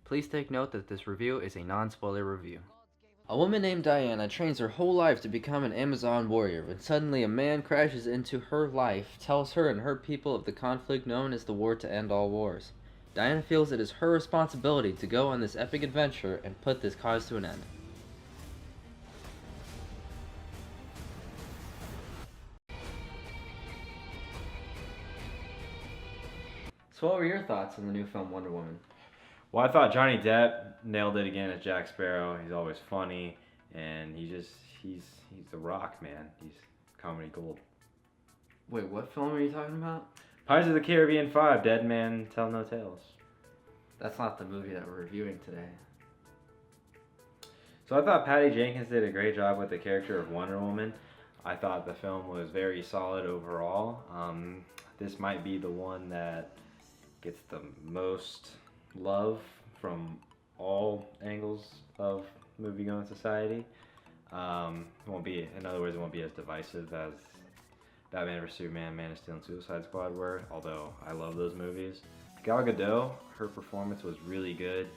Please take note that this review is a non-spoiler review. A woman named Diana trains her whole life to become an Amazon warrior when suddenly a man crashes into her life, tells her and her people of the conflict known as the War to End All Wars. Diana feels it is her responsibility to go on this epic adventure and put this cause to an end. So what were your thoughts on the new film Wonder Woman? Well, I thought Johnny Depp nailed it again as Jack Sparrow. He's always funny, and he's the Rock, man. He's comedy gold. Wait, what film are you talking about? Pirates of the Caribbean 5, Dead Man Tell No Tales. That's not the movie that we're reviewing today. So I thought Patty Jenkins did a great job with the character of Wonder Woman. I thought the film was very solid overall. This might be the one that gets the most love from all angles of movie-going society. It won't be, in other words, it won't be as divisive as Batman vs Superman, Man of Steel, and Suicide Squad were. Although I love those movies. Gal Gadot, her performance was really good.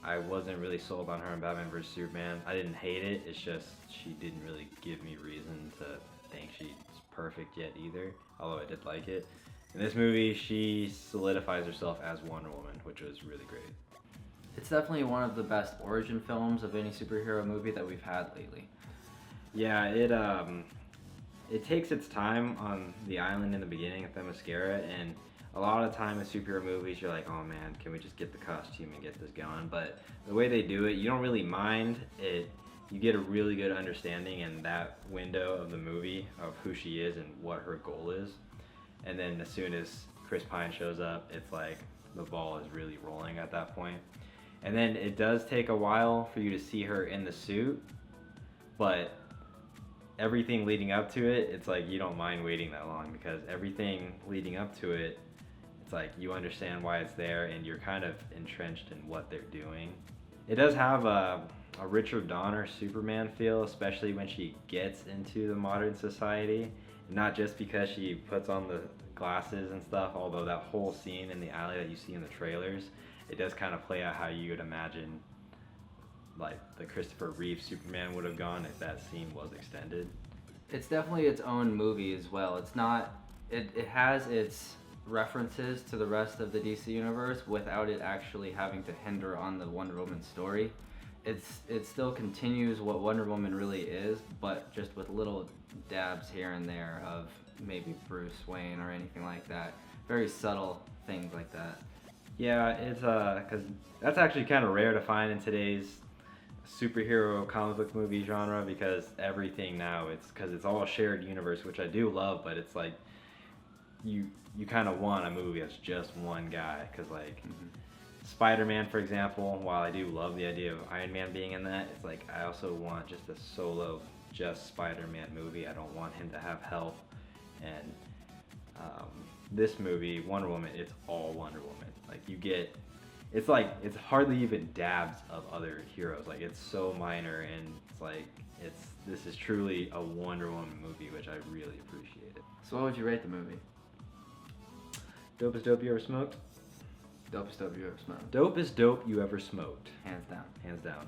I wasn't really sold on her in Batman vs Superman. I didn't hate it. It's just she didn't really give me reason to think she's perfect yet either. Although I did like it. In this movie, she solidifies herself as Wonder Woman, which was really great. It's definitely one of the best origin films of any superhero movie that we've had lately. Yeah, it takes its time on the island in the beginning at Themyscira, and a lot of the time in superhero movies, you're like, oh man, can we just get the costume and get this going? But the way they do it, you don't really mind it. You get a really good understanding in that window of the movie of who she is and what her goal is. And then as soon as Chris Pine shows up, it's like the ball is really rolling at that point. And then it does take a while for you to see her in the suit, but everything leading up to it, it's like you don't mind waiting that long, because everything leading up to it, it's like you understand why it's there and you're kind of entrenched in what they're doing. It does have a Richard Donner Superman feel, especially when she gets into the modern society. Not just because she puts on the glasses and stuff, although that whole scene in the alley that you see in the trailers, it does kind of play out how you would imagine like the Christopher Reeve Superman would have gone if that scene was extended. It's definitely its own movie as well. It's not, it has its references to the rest of the DC universe without it actually having to hinder on the Wonder Woman story. It still continues what Wonder Woman really is, but just with little dabs here and there of maybe Bruce Wayne or anything like that. Very subtle things like that. Yeah, it's because that's actually kind of rare to find in today's superhero comic book movie genre, because everything now, because it's all shared universe, which I do love, but it's like you kind of want a movie that's just one guy, because like Spider-Man, for example, while I do love the idea of Iron Man being in that, it's like I also want just a solo just Spider-Man movie. I don't want him to have help. And this movie, Wonder Woman, it's all Wonder Woman. Like you get, it's like it's hardly even dabs of other heroes. Like it's so minor, and it's like this is truly a Wonder Woman movie, which I really appreciate it. So what would you rate the movie? Dopest dope you ever smoked? Dopest dope you ever smoked? Dopest dope you ever smoked. Hands down. Hands down.